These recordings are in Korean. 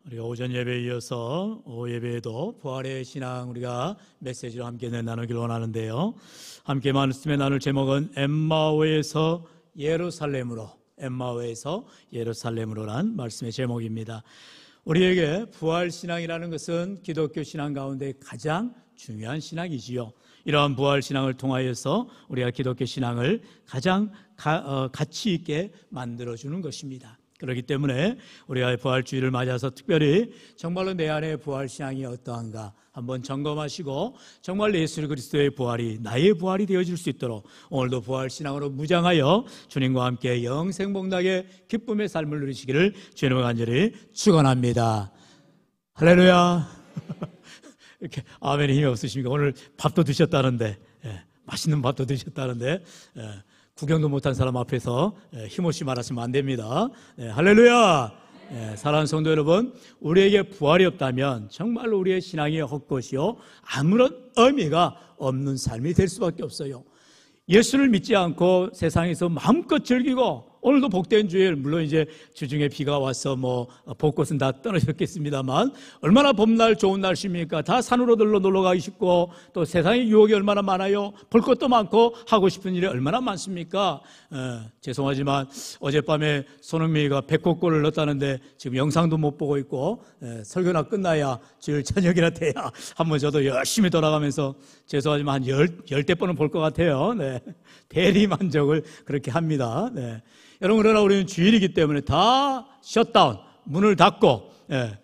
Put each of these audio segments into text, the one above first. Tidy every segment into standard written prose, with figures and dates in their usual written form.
우리가 오전 예배에 이어서 오후 예배에도 부활의 신앙 우리가 메시지로 함께 나누길 원하는데요. 함께 말씀에 나눌 제목은 엠마오에서 예루살렘으로, 엠마오에서 예루살렘으로란 말씀의 제목입니다. 우리에게 부활 신앙이라는 것은 기독교 신앙 가운데 가장 중요한 신앙이지요. 이러한 부활 신앙을 통하여서 우리가 기독교 신앙을 가장 가치 있게 만들어주는 것입니다. 그렇기 때문에 우리가 부활주의를 맞아서 특별히 정말로 내 안에 부활 신앙이 어떠한가 한번 점검하시고 정말 예수 그리스도의 부활이 나의 부활이 되어질 수 있도록 오늘도 부활 신앙으로 무장하여 주님과 함께 영생복락의 기쁨의 삶을 누리시기를 주님을 간절히 축원합니다. 할렐루야. 이렇게 아멘이 힘이 없으십니까? 오늘 밥도 드셨다는데, 맛있는 밥도 드셨다는데, 구경도 못한 사람 앞에서 힘없이 말하시면 안 됩니다. 할렐루야. 사랑하는 성도 여러분, 우리에게 부활이 없다면 정말로 우리의 신앙이 헛것이요 아무런 의미가 없는 삶이 될 수밖에 없어요. 예수를 믿지 않고 세상에서 마음껏 즐기고, 오늘도 복된 주일, 물론 이제 주중에 비가 와서 벚꽃은 다 떨어졌겠습니다만 얼마나 봄날 좋은 날씨입니까? 다 산으로 놀러 가기 쉽고 또 세상의 유혹이 얼마나 많아요. 볼 것도 많고 하고 싶은 일이 얼마나 많습니까? 죄송하지만 어젯밤에 손흥민이가 100골을 넣었다는데 지금 영상도 못 보고 있고, 설교나 끝나야 주일 저녁이나 돼야 한번 저도 열심히 돌아가면서 죄송하지만 한 10대번은 볼 것 같아요. 대리만족을 그렇게 합니다. 여러분, 그러나 우리는 주일이기 때문에 다 셧다운, 문을 닫고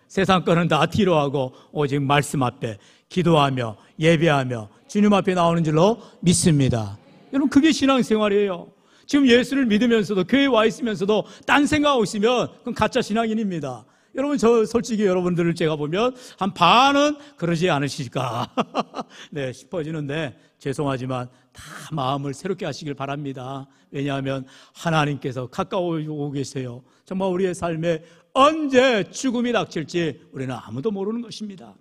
세상 거는 다 뒤로 하고 오직 말씀 앞에 기도하며 예배하며 주님 앞에 나오는 줄로 믿습니다. 여러분, 그게 신앙생활이에요. 지금 예수를 믿으면서도 교회에 와 있으면서도 딴 생각하고 있으면 그건 가짜 신앙인입니다. 여러분, 저 솔직히 여러분들을 제가 보면 한 반은 그러지 않으실까 싶어지는데 죄송하지만 다 마음을 새롭게 하시길 바랍니다. 왜냐하면 하나님께서 가까워 오고 계세요. 정말 우리의 삶에 언제 죽음이 닥칠지 우리는 아무도 모르는 것입니다.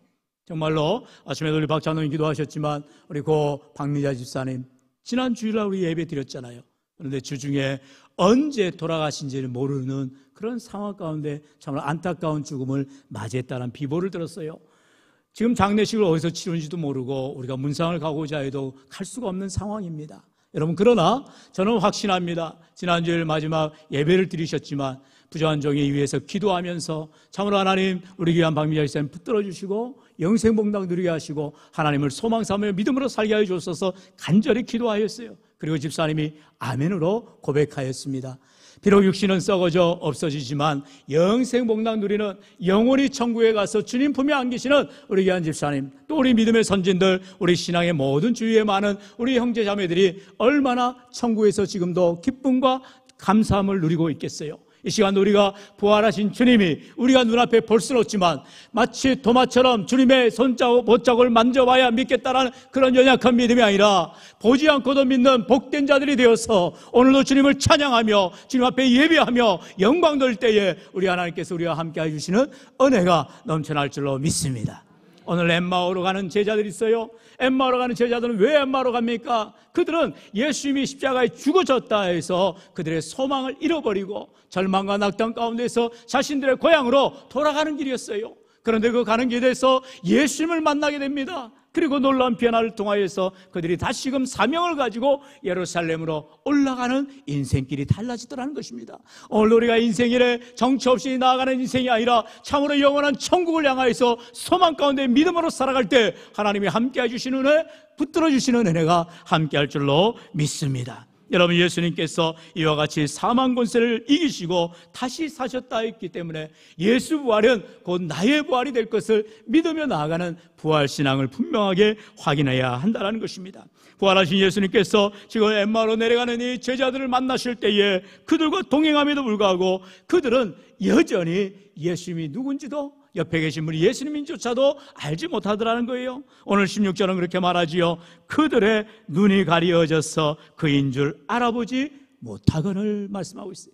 정말로 아침에도 우리 박찬호님 기도하셨지만 우리 고 박미자 집사님 지난 주일날 우리 예배 드렸잖아요. 그런데 주중에 언제 돌아가신지를 모르는 그런 상황 가운데 정말 안타까운 죽음을 맞이했다는 비보를 들었어요. 지금 장례식을 어디서 치르는지도 모르고 우리가 문상을 가고자 해도 갈 수가 없는 상황입니다. 여러분, 그러나 저는 확신합니다. 지난주일 마지막 예배를 드리셨지만 부정한 종이 위해서 기도하면서 참으로 하나님 우리 귀한 박미자 집사님 붙들어 주시고 영생복락 누리게 하시고 하나님을 소망 삼으며 믿음으로 살게 하여 주옵소서 간절히 기도하였어요. 그리고 집사님이 아멘으로 고백하였습니다. 비록 육신은 썩어져 없어지지만 영생복락 누리는 영원히 천국에 가서 주님 품에 안기시는 우리 귀한 집사님, 또 우리 믿음의 선진들, 우리 신앙의 모든 주위에 많은 우리 형제 자매들이 얼마나 천국에서 지금도 기쁨과 감사함을 누리고 있겠어요. 이 시간 우리가 부활하신 주님이 우리가 눈앞에 볼 수는 없지만 마치 도마처럼 주님의 손자국 보짝을 만져봐야 믿겠다라는 그런 연약한 믿음이 아니라 보지 않고도 믿는 복된 자들이 되어서 오늘도 주님을 찬양하며 주님 앞에 예배하며 영광 돌 때에 우리 하나님께서 우리와 함께 해주시는 은혜가 넘쳐날 줄로 믿습니다. 오늘 엠마오로 가는 제자들이 있어요. 엠마오로 가는 제자들은 왜 엠마오로 갑니까? 그들은 예수님이 십자가에 죽어졌다 해서 그들의 소망을 잃어버리고 절망과 낙담 가운데서 자신들의 고향으로 돌아가는 길이었어요. 그런데 그 가는 길에서 예수님을 만나게 됩니다. 그리고 놀라운 변화를 통하여서 그들이 다시금 사명을 가지고 예루살렘으로 올라가는 인생길이 달라지더라는 것입니다. 오늘 우리가 인생길에 정처 없이 나아가는 인생이 아니라 참으로 영원한 천국을 향하여서 소망 가운데 믿음으로 살아갈 때 하나님이 함께 해주시는 은혜, 붙들어 주시는 은혜가 함께 할 줄로 믿습니다. 여러분, 예수님께서 이와 같이 사망 권세를 이기시고 다시 사셨다 했기 때문에 예수 부활은 곧 나의 부활이 될 것을 믿으며 나아가는 부활 신앙을 분명하게 확인해야 한다는 것입니다. 부활하신 예수님께서 지금 엠마오로 내려가는 이 제자들을 만나실 때에 그들과 동행함에도 불구하고 그들은 여전히 예수님이 누군지도 옆에 계신 분이 예수님인조차도 알지 못하더라는 거예요. 오늘 16절은 그렇게 말하지요. 그들의 눈이 가려져서 그인 줄 알아보지 못하거늘 말씀하고 있어요.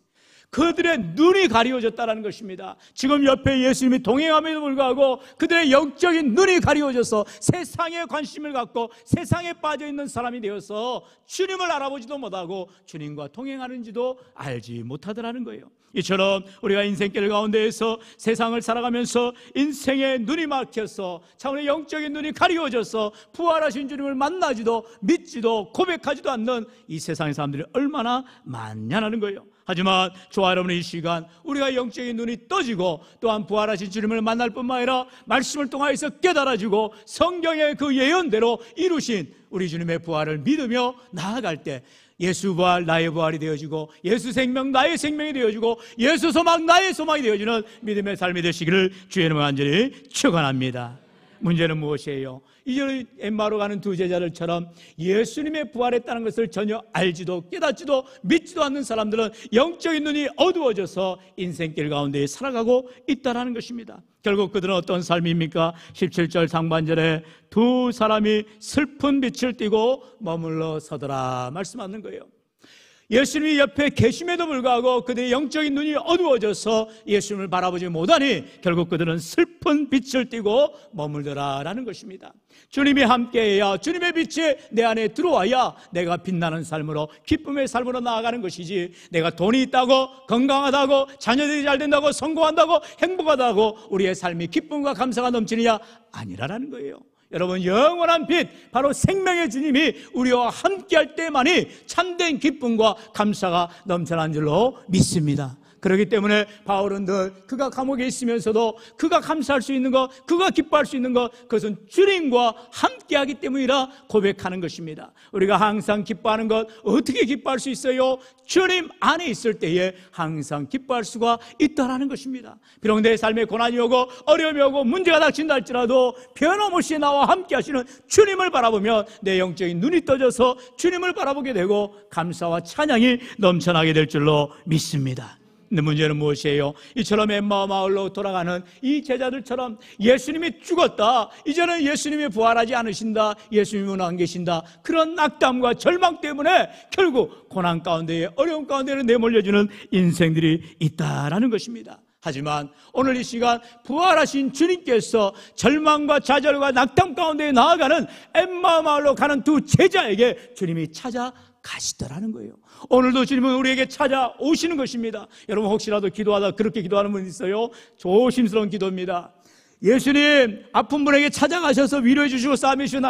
그들의 눈이 가리워졌다는 것입니다. 지금 옆에 예수님이 동행함에도 불구하고 그들의 영적인 눈이 가리워져서 세상에 관심을 갖고 세상에 빠져있는 사람이 되어서 주님을 알아보지도 못하고 주님과 동행하는지도 알지 못하더라는 거예요. 이처럼 우리가 인생길 가운데에서 세상을 살아가면서 인생의 눈이 막혀서 차원의 영적인 눈이 가리워져서 부활하신 주님을 만나지도 믿지도 고백하지도 않는 이 세상의 사람들이 얼마나 많냐는 거예요. 하지만 저와 여러분의 이 시간 우리가 영적인 눈이 떠지고 또한 부활하신 주님을 만날 뿐만 아니라 말씀을 통하여서 깨달아지고 성경의 그 예언대로 이루신 우리 주님의 부활을 믿으며 나아갈 때 예수 부활 나의 부활이 되어지고 예수 생명 나의 생명이 되어지고 예수 소망 나의 소망이 되어지는 믿음의 삶이 되시기를 주의 이름으로 간절히 축원합니다. 문제는 무엇이에요? 이제 엠마오로 가는 두 제자들처럼 예수님의 부활했다는 것을 전혀 알지도 깨닫지도 믿지도 않는 사람들은 영적인 눈이 어두워져서 인생길 가운데 살아가고 있다는 것입니다. 결국 그들은 어떤 삶입니까? 17절 상반절에 두 사람이 슬픈 빛을 띠고 머물러 서더라 말씀하는 거예요. 예수님이 옆에 계심에도 불구하고 그들의 영적인 눈이 어두워져서 예수님을 바라보지 못하니 결국 그들은 슬픈 빛을 띠고 머물더라라는 것입니다. 주님이 함께해야, 주님의 빛이 내 안에 들어와야 내가 빛나는 삶으로, 기쁨의 삶으로 나아가는 것이지, 내가 돈이 있다고, 건강하다고, 자녀들이 잘 된다고, 성공한다고, 행복하다고 우리의 삶이 기쁨과 감사가 넘치느냐? 아니라는 거예요. 여러분, 영원한 빛, 바로 생명의 주님이 우리와 함께할 때만이 참된 기쁨과 감사가 넘쳐난 줄로 믿습니다. 그렇기 때문에 바울은 늘 그가 감옥에 있으면서도 그가 감사할 수 있는 것, 그가 기뻐할 수 있는 것, 그것은 주님과 함께하기 때문이라 고백하는 것입니다. 우리가 항상 기뻐하는 것, 어떻게 기뻐할 수 있어요? 주님 안에 있을 때에 항상 기뻐할 수가 있다는 것입니다. 비록 내 삶에 고난이 오고 어려움이 오고 문제가 닥친다 할지라도 변함없이 나와 함께 하시는 주님을 바라보면 내 영적인 눈이 떠져서 주님을 바라보게 되고 감사와 찬양이 넘쳐나게 될 줄로 믿습니다. 근데 문제는 무엇이에요? 이처럼 엠마오 마을로 돌아가는 이 제자들처럼 예수님이 죽었다, 이제는 예수님이 부활하지 않으신다, 예수님은 안 계신다, 그런 낙담과 절망 때문에 결국 고난 가운데에, 어려움 가운데를 내몰려주는 인생들이 있다라는 것입니다. 하지만 오늘 이 시간 부활하신 주님께서 절망과 좌절과 낙담 가운데 나아가는 엠마오 마을로 가는 두 제자에게 주님이 찾아가시더라는 거예요. 오늘도 주님은 우리에게 찾아오시는 것입니다. 여러분, 혹시라도 기도하다 그렇게 기도하는 분 있어요? 조심스러운 기도입니다. 예수님, 아픈 분에게 찾아가셔서 위로해 주시고 싸매 주시고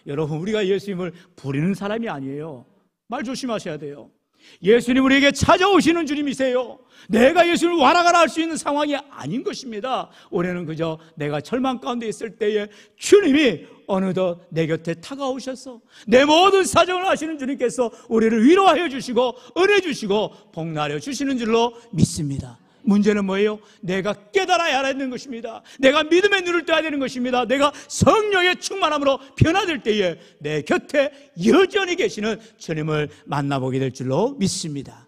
여러분, 우리가 예수님을 부리는 사람이 아니에요. 말 조심하셔야 돼요. 예수님 우리에게 찾아오시는 주님이세요. 내가 예수님을 와라가라 할 수 있는 상황이 아닌 것입니다. 올해는 그저 내가 절망 가운데 있을 때에 주님이 어느덧 내 곁에 다가오셔서 내 모든 사정을 아시는 주님께서 우리를 위로하여 주시고 은혜 주시고 복나려 주시는 줄로 믿습니다. 문제는 뭐예요? 내가 깨달아야 하는 것입니다. 내가 믿음의 눈을 떠야 되는 것입니다. 내가 성령의 충만함으로 변화될 때에 내 곁에 여전히 계시는 주님을 만나보게 될 줄로 믿습니다.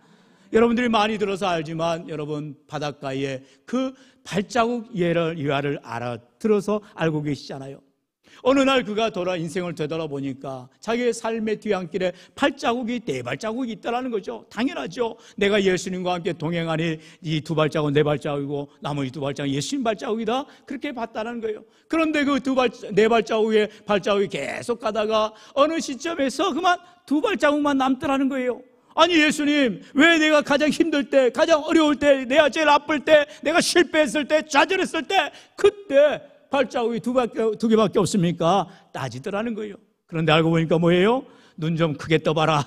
여러분들이 많이 들어서 알지만 여러분, 바닷가에 그 발자국 예화를 알아들어서 알고 계시잖아요. 어느 날 그가 인생을 되돌아보니까 자기의 삶의 뒤안길에 발자국이, 네 발자국이 있다는 거죠. 당연하죠. 내가 예수님과 함께 동행하니 이 두 발자국은 네 발자국이고 나머지 두 발자국은 예수님 발자국이다, 그렇게 봤다는 거예요. 그런데 그 네 발자국의 발자국이 계속 가다가 어느 시점에서 그만 두 발자국만 남더라는 거예요. 아니, 예수님, 왜 내가 가장 힘들 때, 가장 어려울 때, 내가 제일 아플 때, 내가 실패했을 때, 좌절했을 때, 그때 발자국이 두 개밖에 없습니까? 따지더라는 거예요. 그런데 알고 보니까 뭐예요? 눈 좀 크게 떠봐라.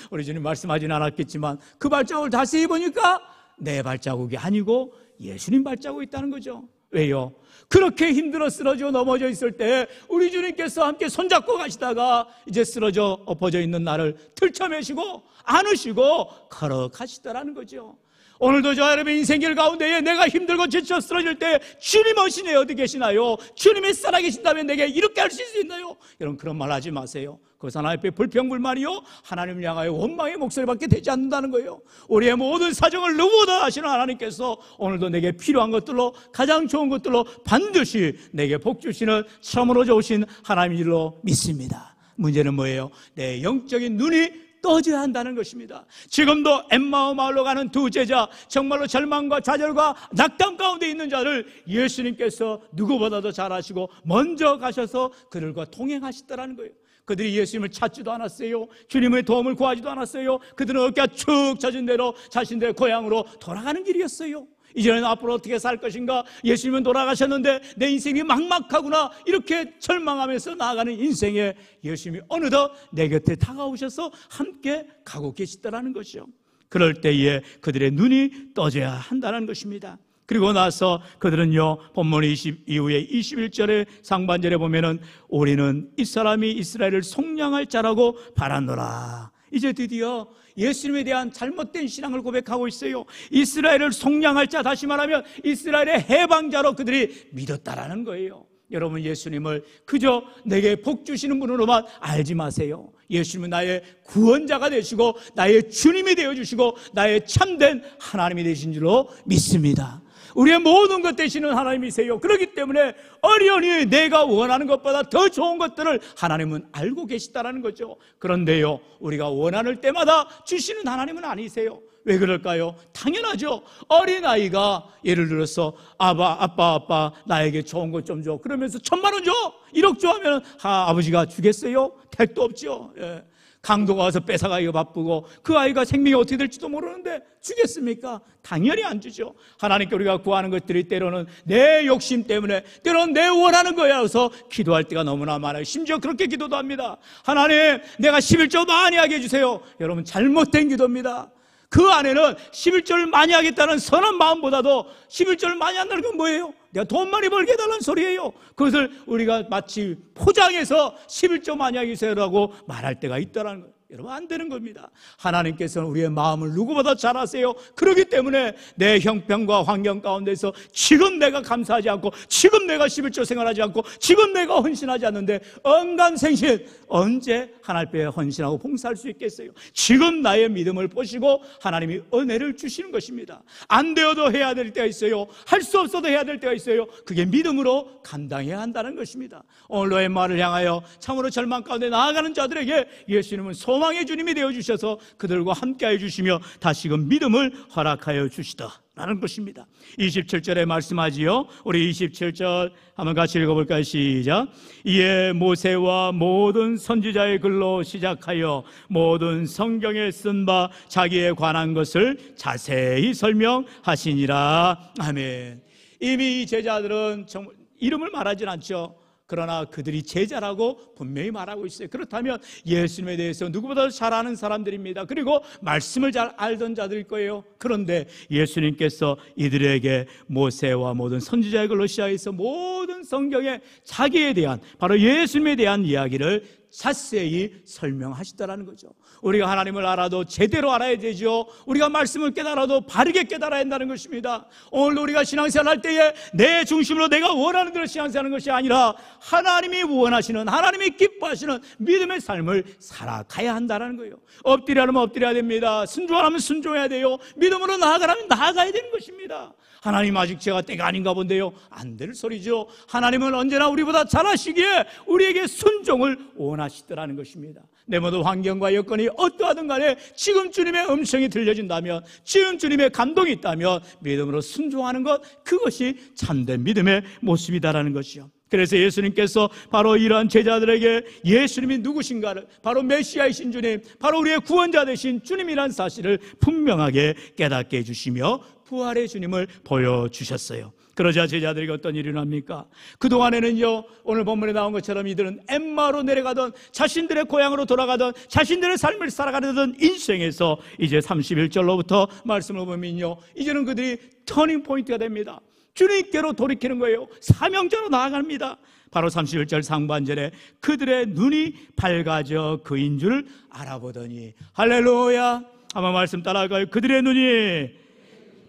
우리 주님 말씀하지는 않았겠지만 그 발자국을 자세히 보니까 내 발자국이 아니고 예수님 발자국이 있다는 거죠. 왜요? 그렇게 힘들어 쓰러져 넘어져 있을 때 우리 주님께서 함께 손잡고 가시다가 이제 쓰러져 엎어져 있는 나를 들쳐매시고 안으시고 걸어가시더라는 거죠. 오늘도 저 여러분 인생길 가운데에 내가 힘들고 지쳐 쓰러질 때 주님 어신에 어디 계시나요? 주님이 살아계신다면 내게 이렇게 할 수 있나요? 여러분, 그런 말 하지 마세요. 그것은 하나님 앞에 불평불만이요, 하나님을 향하여 원망의 목소리밖에 되지 않는다는 거예요. 우리의 모든 사정을 누구보다 아시는 하나님께서 오늘도 내게 필요한 것들로, 가장 좋은 것들로 반드시 내게 복 주시는 참으로 좋으신 하나님인 줄로 믿습니다. 문제는 뭐예요? 내 영적인 눈이 떠져야 한다는 것입니다. 지금도 엠마오 마을로 가는 두 제자, 정말로 절망과 좌절과 낙담 가운데 있는 자를 예수님께서 누구보다도 잘 아시고 먼저 가셔서 그들과 동행하시더라는 거예요. 그들이 예수님을 찾지도 않았어요. 주님의 도움을 구하지도 않았어요. 그들은 어깨가 축 처진 대로 자신들의 고향으로 돌아가는 길이었어요. 이제는 앞으로 어떻게 살 것인가? 예수님은 돌아가셨는데 내 인생이 막막하구나, 이렇게 절망하면서 나아가는 인생에 예수님이 어느덧 내 곁에 다가오셔서 함께 가고 계시다라는 것이죠. 그럴 때에 그들의 눈이 떠져야 한다는 것입니다. 그리고 나서 그들은요, 본문 이후에 21절의 상반절에 보면은 우리는 이 사람이 이스라엘을 속량할 자라고 바라노라. 이제 드디어 예수님에 대한 잘못된 신앙을 고백하고 있어요. 이스라엘을 속량할 자, 다시 말하면 이스라엘의 해방자로 그들이 믿었다라는 거예요. 여러분, 예수님을 그저 내게 복 주시는 분으로만 알지 마세요. 예수님은 나의 구원자가 되시고 나의 주님이 되어주시고 나의 참된 하나님이 되신 줄로 믿습니다. 우리의 모든 것 되시는 하나님이세요. 그렇기 때문에 어련히 내가 원하는 것보다 더 좋은 것들을 하나님은 알고 계시다라는 거죠. 그런데요, 우리가 원하는 때마다 주시는 하나님은 아니세요. 왜 그럴까요? 당연하죠. 어린아이가 예를 들어서 아빠 나에게 좋은 것 좀 줘, 그러면서 1,000,000원 줘, 1억 줘 하면 아버지가 주겠어요? 택도 없죠. 예. 강도가 와서 뺏어가기가 바쁘고 그 아이가 생명이 어떻게 될지도 모르는데 주겠습니까? 당연히 안 주죠. 하나님께 우리가 구하는 것들이 때로는 내 욕심 때문에, 때로는 내 원하는 거야 해서 기도할 때가 너무나 많아요. 심지어 그렇게 기도도 합니다. 하나님, 내가 11조 많이 하게 해주세요. 여러분, 잘못된 기도입니다. 그 안에는 11조를 많이 하겠다는 선한 마음보다도 11조를 많이 한다는 건 뭐예요? 내가 돈 많이 벌게 해달라는 소리예요. 그것을 우리가 마치 포장해서 11조 많이 하게 해주세요라고 말할 때가 있다는 거예요. 여러분, 안 되는 겁니다. 하나님께서는 우리의 마음을 누구보다 잘 아세요. 그렇기 때문에 내 형편과 환경 가운데서 지금 내가 감사하지 않고, 지금 내가 11조 생활하지 않고, 지금 내가 헌신하지 않는데 언감생신 언제 하나님 앞에 헌신하고 봉사할 수 있겠어요? 지금 나의 믿음을 보시고 하나님이 은혜를 주시는 것입니다. 안 되어도 해야 될 때가 있어요. 할 수 없어도 해야 될 때가 있어요. 그게 믿음으로 감당해야 한다는 것입니다. 오늘 너의 말을 향하여 참으로 절망 가운데 나아가는 자들에게 예수님은 소망의 주님이 되어주셔서 그들과 함께하여 주시며 다시금 믿음을 허락하여 주시다라는 것입니다. 27절에 말씀하지요. 우리 27절 한번 같이 읽어볼까요? 시작. 이에 모세와 모든 선지자의 글로 시작하여 모든 성경에 쓴 바 자기에 관한 것을 자세히 설명하시니라. 아멘. 이미 이 제자들은 정말 이름을 말하진 않죠. 그러나 그들이 제자라고 분명히 말하고 있어요. 그렇다면 예수님에 대해서 누구보다 잘 아는 사람들입니다. 그리고 말씀을 잘 알던 자들일 거예요. 그런데 예수님께서 이들에게 모세와 모든 선지자의 글로 시작해서 모든 성경에 자기에 대한, 바로 예수님에 대한 이야기를 자세히 설명하시더라는 거죠. 우리가 하나님을 알아도 제대로 알아야 되죠. 우리가 말씀을 깨달아도 바르게 깨달아야 한다는 것입니다. 오늘 우리가 신앙생활 할 때에 내 중심으로 내가 원하는 대로 신앙생활하는 것이 아니라 하나님이 원하시는, 하나님이 기뻐하시는 믿음의 삶을 살아가야 한다는 거예요. 엎드리라면 엎드려야 됩니다. 순종하라면 순종해야 돼요. 믿음으로 나아가라면 나아가야 되는 것입니다. 하나님, 아직 제가 때가 아닌가 본데요. 안 될 소리죠. 하나님은 언제나 우리보다 잘하시기에 우리에게 순종을 원하시더라는 것입니다. 내 모든 환경과 여건이 어떠하든 간에 지금 주님의 음성이 들려진다면, 지금 주님의 감동이 있다면 믿음으로 순종하는 것, 그것이 참된 믿음의 모습이다라는 것이요. 그래서 예수님께서 바로 이러한 제자들에게 예수님이 누구신가를, 바로 메시아이신 주님, 바로 우리의 구원자 되신 주님이란 사실을 분명하게 깨닫게 해주시며 부활의 주님을 보여주셨어요. 그러자 제자들에게 어떤 일이 일어납니까? 그동안에는요, 오늘 본문에 나온 것처럼 이들은 엠마오로 내려가던, 자신들의 고향으로 돌아가던, 자신들의 삶을 살아가던 인생에서 이제 31절로부터 말씀을 보면요, 이제는 그들이 터닝 포인트가 됩니다. 주님께로 돌이키는 거예요. 사명자로 나아갑니다. 바로 31절 상반절에 그들의 눈이 밝아져 그인 줄 알아보더니, 할렐루야. 한번 말씀 따라갈까요? 그들의 눈이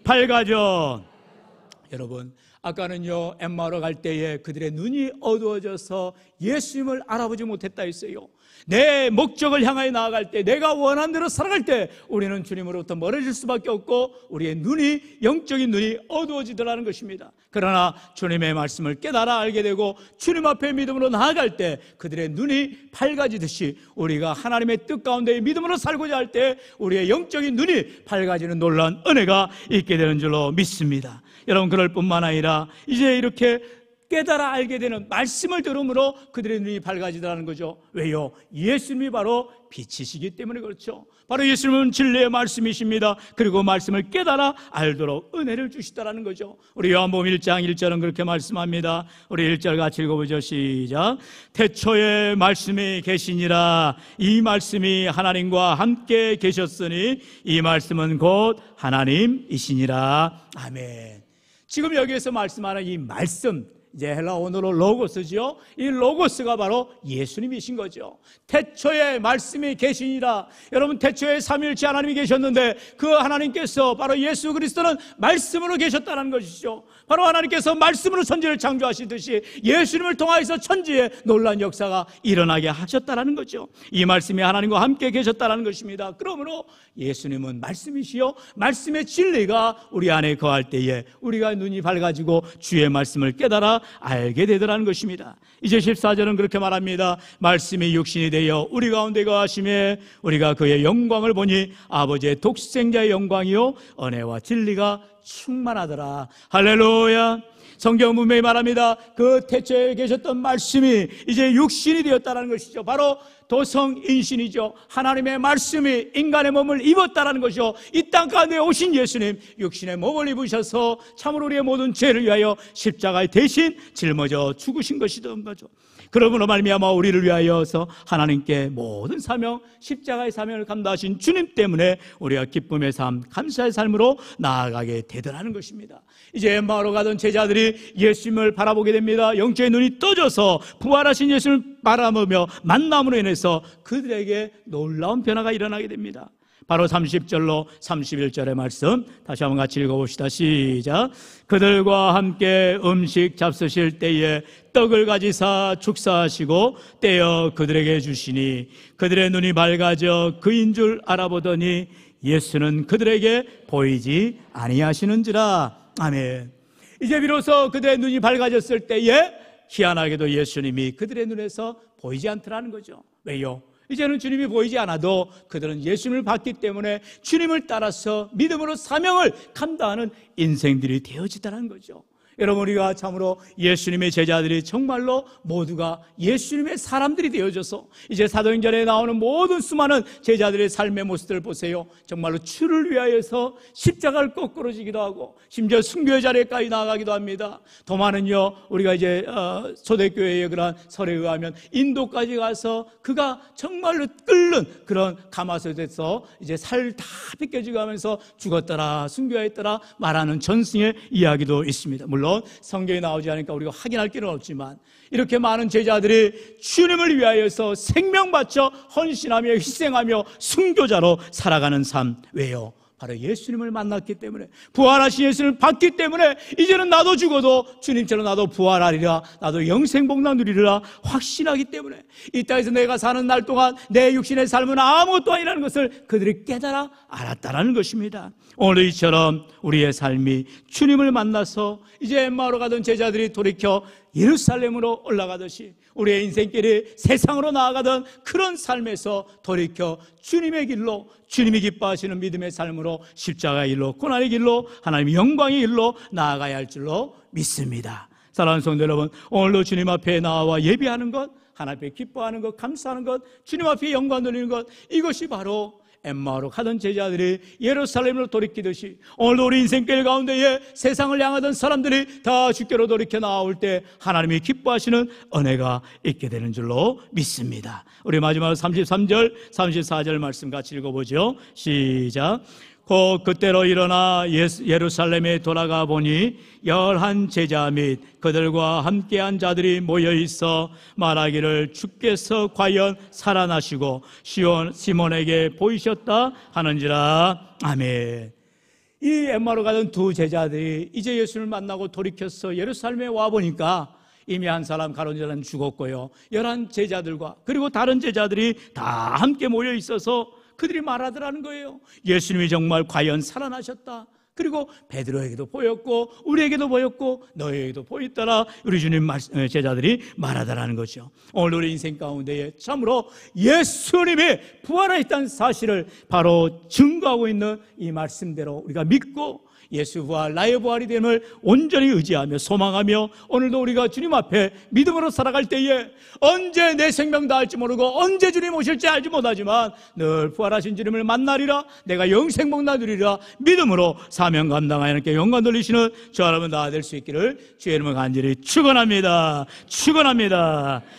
밝아져. 여러분, 아까는요 엠마오로 갈 때에 그들의 눈이 어두워져서 예수님을 알아보지 못했다 했어요. 내 목적을 향하여 나아갈 때, 내가 원하는 대로 살아갈 때 우리는 주님으로부터 멀어질 수밖에 없고 우리의 눈이, 영적인 눈이 어두워지더라는 것입니다. 그러나 주님의 말씀을 깨달아 알게 되고 주님 앞에 믿음으로 나아갈 때 그들의 눈이 밝아지듯이 우리가 하나님의 뜻 가운데 믿음으로 살고자 할 때 우리의 영적인 눈이 밝아지는 놀라운 은혜가 있게 되는 줄로 믿습니다. 여러분, 그럴 뿐만 아니라 이제 이렇게 깨달아 알게 되는 말씀을 들음으로 그들의 눈이 밝아지더라는 거죠. 왜요? 예수님이 바로 빛이시기 때문에 그렇죠. 바로 예수님은 진리의 말씀이십니다. 그리고 말씀을 깨달아 알도록 은혜를 주시다라는 거죠. 우리 요한복음 1장 1절은 그렇게 말씀합니다. 우리 1절 같이 읽어보죠. 시작. 태초에 말씀이 계시니라. 이 말씀이 하나님과 함께 계셨으니 이 말씀은 곧 하나님이시니라. 아멘. 지금 여기에서 말씀하는 이 말씀, 이제 헬라 언어로 로고스죠. 이 로고스가 바로 예수님이신 거죠. 태초에 말씀이 계시니라. 여러분, 태초에 삼위일체 하나님이 계셨는데 그 하나님께서 바로 예수 그리스도는 말씀으로 계셨다는 것이죠. 바로 하나님께서 말씀으로 천지를 창조하시듯이 예수님을 통하여서 천지에 놀라운 역사가 일어나게 하셨다는 거죠. 이 말씀이 하나님과 함께 계셨다는 것입니다. 그러므로 예수님은 말씀이시요 말씀의 진리가 우리 안에 거할 때에 우리가 눈이 밝아지고 주의 말씀을 깨달아 알게 되더라는 것입니다. 이제 14절은 그렇게 말합니다. 말씀이 육신이 되어 우리 가운데 거하심에 우리가 그의 영광을 보니 아버지의 독생자의 영광이요 은혜와 진리가 충만하더라. 할렐루야. 성경 분명히 말합니다. 그 태초에 계셨던 말씀이 이제 육신이 되었다는 것이죠. 바로 도성인신이죠. 하나님의 말씀이 인간의 몸을 입었다는 것이죠. 이 땅 가운데 오신 예수님, 육신의 몸을 입으셔서 참으로 우리의 모든 죄를 위하여 십자가에 대신 짊어져 죽으신 것이던 거죠. 그러므로 말미암아 우리를 위하여서 하나님께 모든 사명, 십자가의 사명을 감당하신 주님 때문에 우리가 기쁨의 삶, 감사의 삶으로 나아가게 되더라는 것입니다. 이제 엠마오로 가던 제자들이 예수님을 바라보게 됩니다. 영적인 눈이 떠져서 부활하신 예수님을 바라보며 만남으로 인해서 그들에게 놀라운 변화가 일어나게 됩니다. 바로 30절로 31절의 말씀 다시 한번 같이 읽어봅시다. 시작. 그들과 함께 음식 잡수실 때에 떡을 가지사 축사하시고 떼어 그들에게 주시니 그들의 눈이 밝아져 그인 줄 알아보더니 예수는 그들에게 보이지 아니하시는지라. 아멘. 이제 비로소 그들의 눈이 밝아졌을 때에 희한하게도 예수님이 그들의 눈에서 보이지 않더라는 거죠. 왜요? 이제는 주님이 보이지 않아도 그들은 예수님을 봤기 때문에 주님을 따라서 믿음으로 사명을 감당하는 인생들이 되어지다는 거죠. 여러분, 우리가 참으로 예수님의 제자들이 정말로 모두가 예수님의 사람들이 되어져서 이제 사도행전에 나오는 모든 수많은 제자들의 삶의 모습들을 보세요. 정말로 주를 위하여서 십자가를 거꾸로 지기도 하고 심지어 순교의 자리에까지 나아가기도 합니다. 더 많은요, 우리가 이제 초대교회의 그런 설에 의하면 인도까지 가서 그가 정말로 끓는 그런 가마솥에서 이제 살 다 뺏겨지고 하면서 죽었더라, 순교했더라 말하는 전승의 이야기도 있습니다. 물론 성경에 나오지 않으니까 우리가 확인할 길은 없지만 이렇게 많은 제자들이 주님을 위하여서 생명 바쳐 헌신하며 희생하며 순교자로 살아가는 삶. 왜요? 바로 예수님을 만났기 때문에, 부활하신 예수님을 봤기 때문에 이제는 나도 죽어도 주님처럼 나도 부활하리라, 나도 영생복락 누리리라 확신하기 때문에 이 땅에서 내가 사는 날 동안 내 육신의 삶은 아무것도 아니라는 것을 그들이 깨달아 알았다는 것입니다. 오늘 이처럼 우리의 삶이 주님을 만나서 이제 엠마오로 가던 제자들이 돌이켜 예루살렘으로 올라가듯이 우리의 인생길이 세상으로 나아가던 그런 삶에서 돌이켜 주님의 길로, 주님이 기뻐하시는 믿음의 삶으로, 십자가의 길로, 고난의 길로, 하나님의 영광의 길로 나아가야 할 줄로 믿습니다. 사랑하는 성도 여러분, 오늘도 주님 앞에 나와 예배하는 것, 하나님 앞에 기뻐하는 것, 감사하는 것, 주님 앞에 영광 돌리는 것, 이것이 바로 엠마오로 가던 제자들이 예루살렘으로 돌이키듯이 오늘도 우리 인생길 가운데에 세상을 향하던 사람들이 다 주께로 돌이켜 나올 때 하나님이 기뻐하시는 은혜가 있게 되는 줄로 믿습니다. 우리 마지막으로 33절, 34절 말씀 같이 읽어보죠. 시작. 곧 그때로 일어나 예루살렘에 돌아가 보니 11 제자 및 그들과 함께한 자들이 모여있어 말하기를 주께서 과연 살아나시고 시몬에게 보이셨다 하는지라. 아멘. 이 엠마오로 가던 두 제자들이 이제 예수를 만나고 돌이켜서 예루살렘에 와보니까 이미 한 사람 가론 제자는 죽었고요, 11 제자들과 그리고 다른 제자들이 다 함께 모여 있어서 그들이 말하더라는 거예요. 예수님이 정말 과연 살아나셨다. 그리고 베드로에게도 보였고 우리에게도 보였고 너희에게도 보였더라. 우리 주님 제자들이 말하더라는 거죠. 오늘 우리 인생 가운데에 참으로 예수님이 부활하셨다는 사실을 바로 증거하고 있는 이 말씀대로 우리가 믿고 예수 부활, 나의 부활이 됨을 온전히 의지하며 소망하며 오늘도 우리가 주님 앞에 믿음으로 살아갈 때에 언제 내 생명 다할지 모르고 언제 주님 오실지 알지 못하지만 늘 부활하신 주님을 만나리라, 내가 영생 복나 누리리라 믿음으로 사명 감당하여 하나님께 영광 돌리시는 저 여러분 다 될 수 있기를 주의 이름으로 간절히 축원합니다. 축원합니다.